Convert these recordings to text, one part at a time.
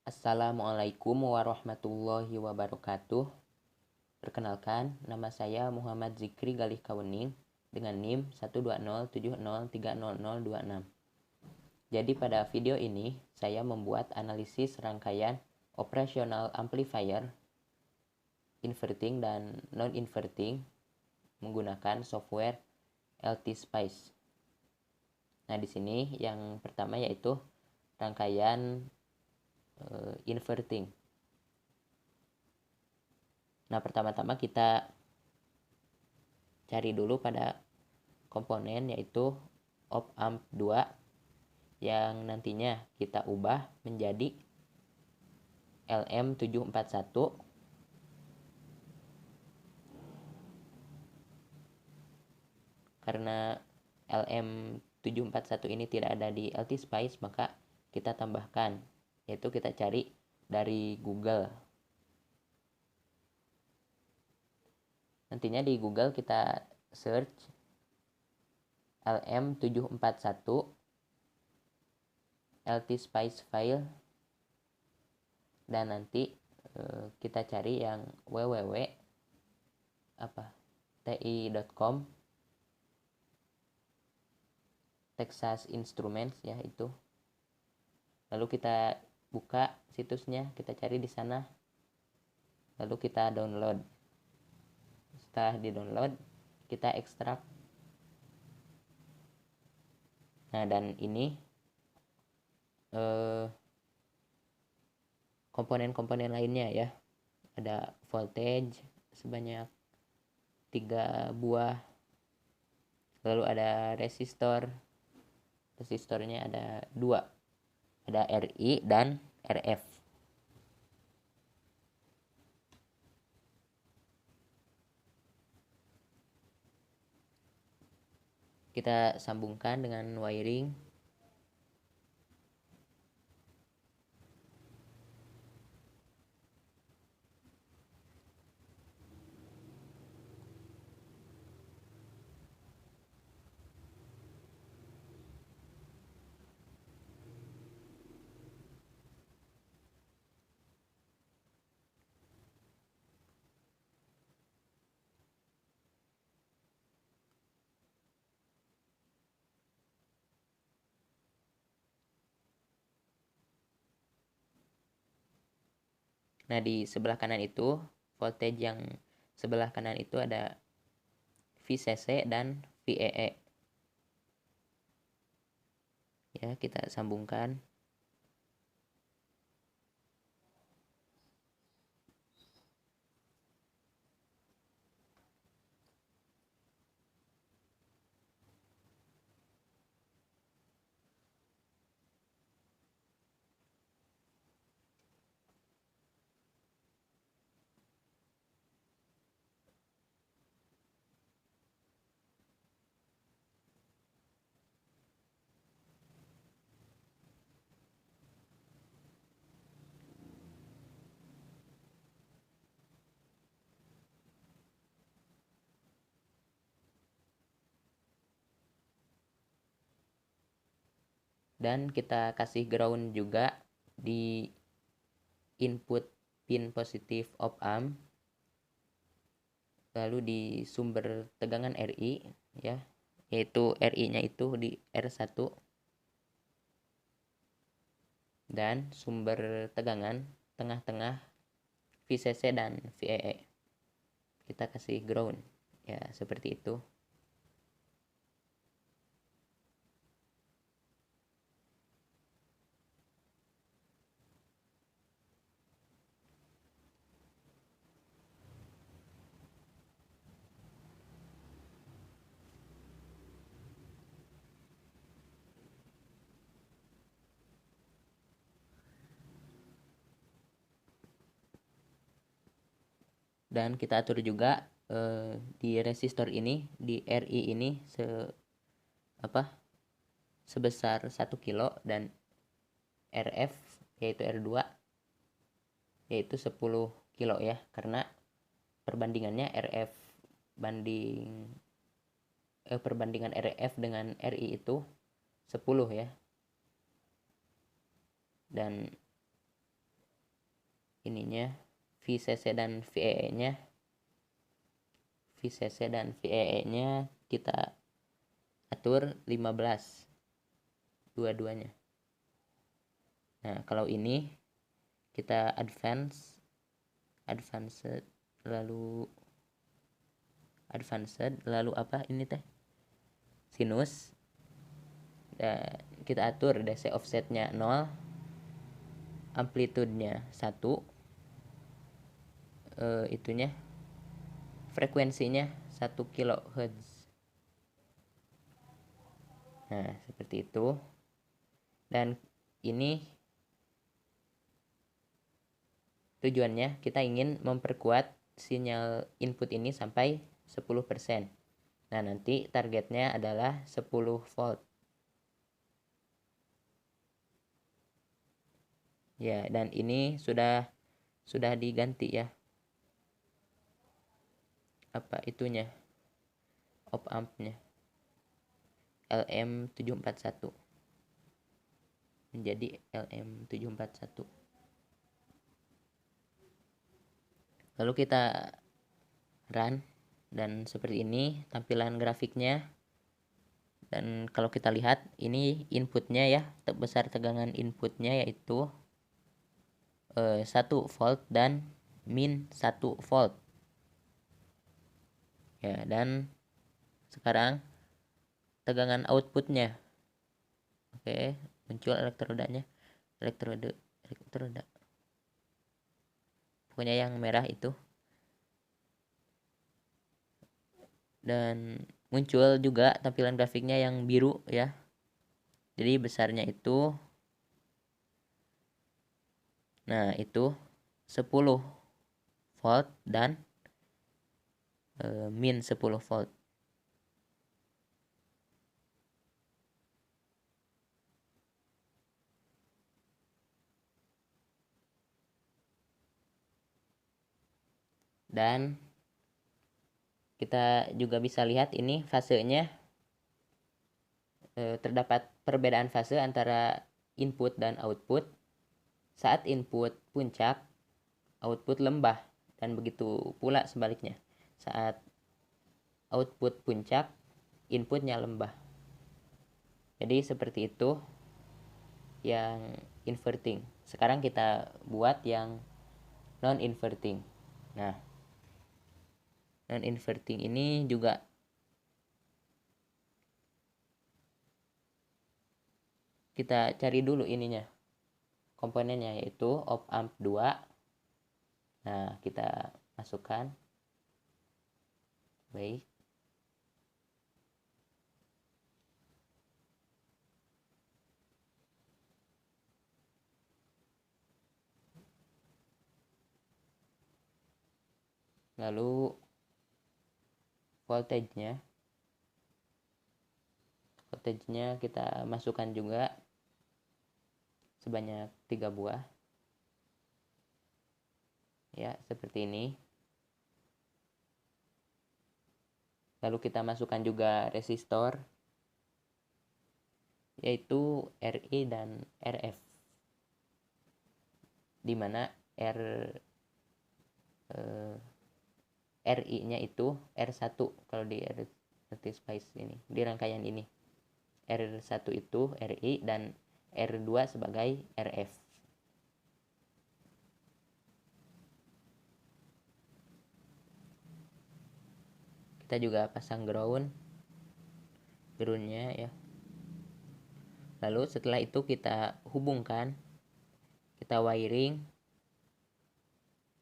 Assalamualaikum warahmatullahi wabarakatuh. Perkenalkan, nama saya Muhammad Zikri Galih Kauning dengan NIM 12070300026. Jadi pada video ini saya membuat analisis rangkaian operasional amplifier inverting dan non-inverting menggunakan software LT-Spice. Nah, di sini yang pertama yaitu rangkaian inverting. Nah, pertama-tama kita cari dulu pada komponen yaitu op amp 2 yang nantinya kita ubah menjadi LM741 karena LM741 ini tidak ada di LT-Spice, maka kita tambahkan, yaitu kita cari dari Google. Nantinya di Google kita search LM741 LT-Spice file dan nanti kita cari yang www.ti.com Texas Instruments ya itu. Lalu kita buka situsnya, kita cari di sana. Lalu kita download. Setelah di-download, kita ekstrak. Nah, dan ini komponen-komponen lainnya ya. Ada voltage sebanyak 3 buah. Lalu ada resistornya ada 2, ada RI dan RF. Kita sambungkan dengan wiring. Nah, di sebelah kanan itu, voltage yang sebelah kanan itu ada VCC dan VEE. Ya, kita sambungkan. Dan kita kasih ground juga di input pin positif op amp, lalu di sumber tegangan RI ya, yaitu RI-nya itu di R1, dan sumber tegangan tengah-tengah VCC dan VEE kita kasih ground ya, seperti itu. Dan kita atur juga di resistor ini, di RI ini sebesar 1 kilo, dan RF yaitu R2 yaitu 10 kilo ya, karena perbandingannya perbandingan RF dengan RI itu 10 ya. Dan ininya VCC dan VEE-nya. VCC dan VEE-nya kita atur 15 dua-duanya. Nah, kalau ini kita advanced lalu apa ini teh? Sinus. Dan kita atur DC offsetnya 0, amplitudenya 1, itunya frekuensinya 1 kHz. Nah, seperti itu. Dan ini tujuannya kita ingin memperkuat sinyal input ini sampai 10%. Nah, nanti targetnya adalah 10 volt. Ya, dan ini sudah diganti ya. Apa itunya? Op ampnya. LM741 menjadi LM741. Lalu kita run dan seperti ini tampilan grafiknya. Dan kalau kita lihat ini inputnya ya, besar tegangan inputnya yaitu 1 volt dan min 1 volt ya. Dan sekarang tegangan outputnya, oke, muncul elektroda pokoknya yang merah itu. Dan muncul juga tampilan grafiknya yang biru ya. Jadi besarnya itu, nah itu 10 volt dan min 10 volt. Dan kita juga bisa lihat ini fasenya, terdapat perbedaan fase antara input dan output. Saat input puncak, output lembah, dan begitu pula sebaliknya. Saat output puncak, inputnya lembah. Jadi seperti itu yang inverting. Sekarang kita buat yang non inverting. Nah, non inverting ini juga kita cari dulu ininya, komponennya, yaitu op amp 2. Nah, kita masukkan. Baik. Lalu voltage-nya kita masukkan juga sebanyak 3 buah. Ya, seperti ini. Lalu kita masukkan juga resistor, yaitu RI dan RF, di mana RI-nya itu R1 kalau di Spice ini, di rangkaian ini. R1 itu RI dan R2 sebagai RF. Kita juga pasang groundnya ya. Lalu setelah itu kita hubungkan, kita wiring.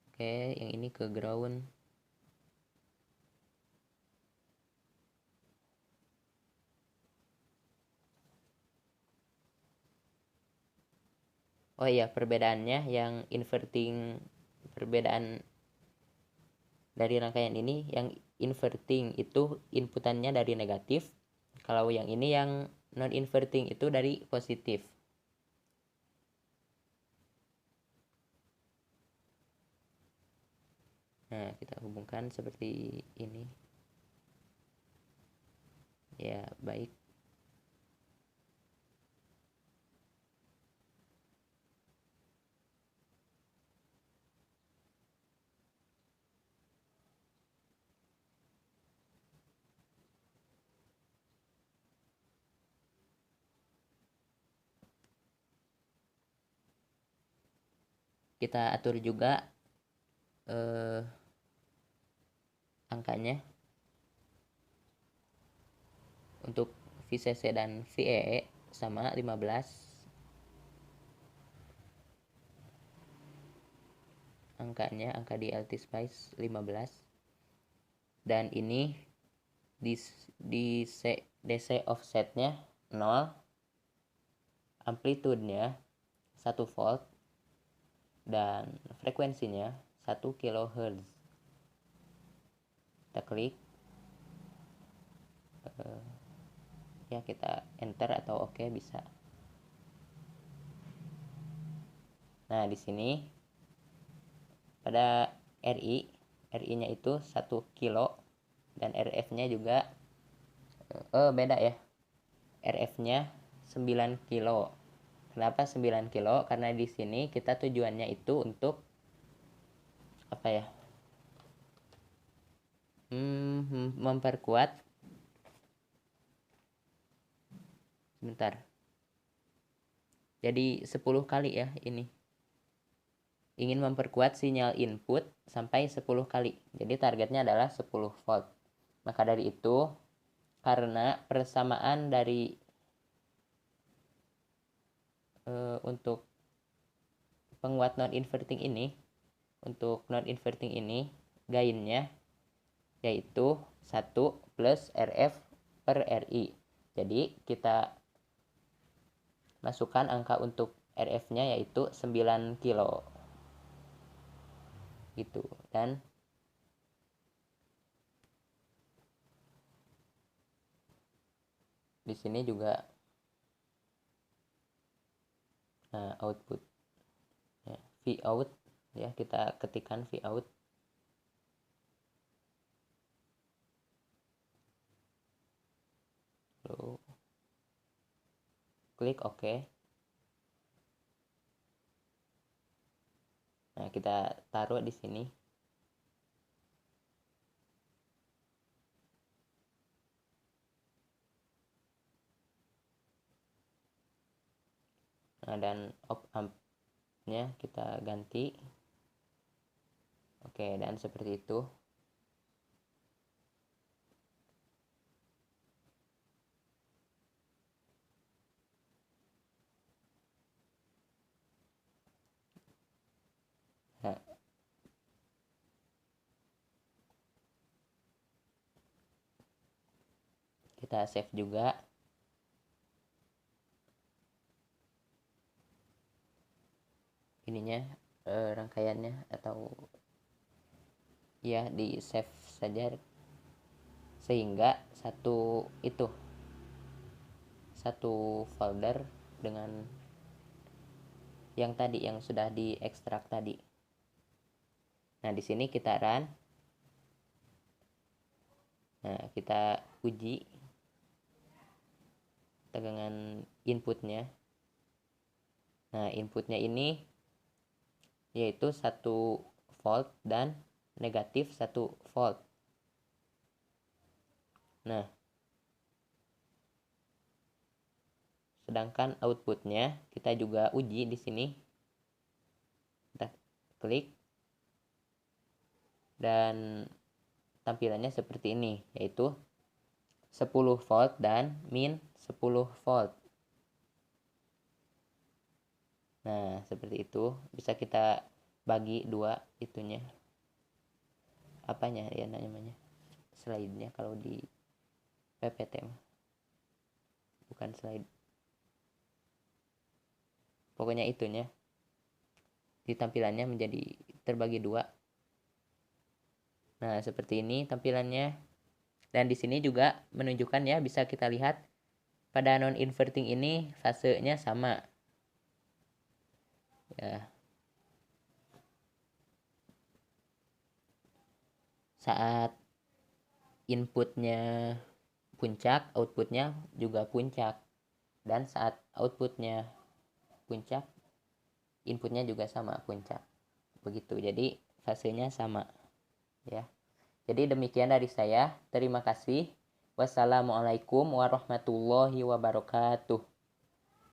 Oke, yang ini ke ground. Oh iya, perbedaannya yang inverting, perbedaan dari rangkaian ini, yang inverting itu inputannya dari negatif, kalau yang ini yang non inverting itu dari positif. Nah, kita hubungkan seperti ini ya. Baik. kita atur juga angkanya untuk VCC dan VEE sama 15, angka di LT-Spice 15, dan ini di DC offsetnya 0, amplitudenya 1 volt, dan frekuensinya 1 kHz. Kita klik, ya kita enter atau oke bisa. Nah di sini pada RI-nya itu 1 kilo, dan RF-nya juga beda ya, RF-nya 9 kilo. Kenapa 9 kilo? Karena di sini kita tujuannya itu untuk apa ya? Memperkuat. Sebentar. Jadi 10 kali ya ini. Ingin memperkuat sinyal input sampai 10 kali. Jadi targetnya adalah 10 volt. Maka dari itu, karena persamaan dari untuk penguat non inverting ini, untuk non inverting ini gainnya yaitu 1 plus RF per RI. Jadi kita masukkan angka untuk RF-nya yaitu 9 kilo gitu. Dan di sini juga output ya, V out ya, kita ketikkan V out, lalu klik OK. Nah kita taruh di sini. Nah, dan op amp-nya kita ganti. Oke, dan seperti itu. Nah, kita save juga. Ininya rangkaiannya, atau ya di save saja, sehingga satu folder dengan yang tadi yang sudah diekstrak tadi. Nah di sini kita run. Nah kita uji tegangan inputnya. Nah inputnya ini yaitu 1 volt dan negatif 1 volt. Nah, sedangkan outputnya kita juga uji di sini. Kita klik dan tampilannya seperti ini, yaitu 10 volt dan min 10 volt. Nah, seperti itu. Bisa kita bagi dua itunya. Apanya ya namanya? Slide-nya kalau di PPT mah. Bukan slide. Pokoknya itunya. Di tampilannya menjadi terbagi dua. Nah, seperti ini tampilannya. Dan di sini juga menunjukkan ya, bisa kita lihat pada non inverting ini fasenya sama. Ya. Saat inputnya puncak, outputnya juga puncak. Dan saat outputnya puncak, inputnya juga sama puncak. Begitu. Jadi fasenya sama. Ya. Jadi demikian dari saya. Terima kasih. Wassalamualaikum warahmatullahi wabarakatuh.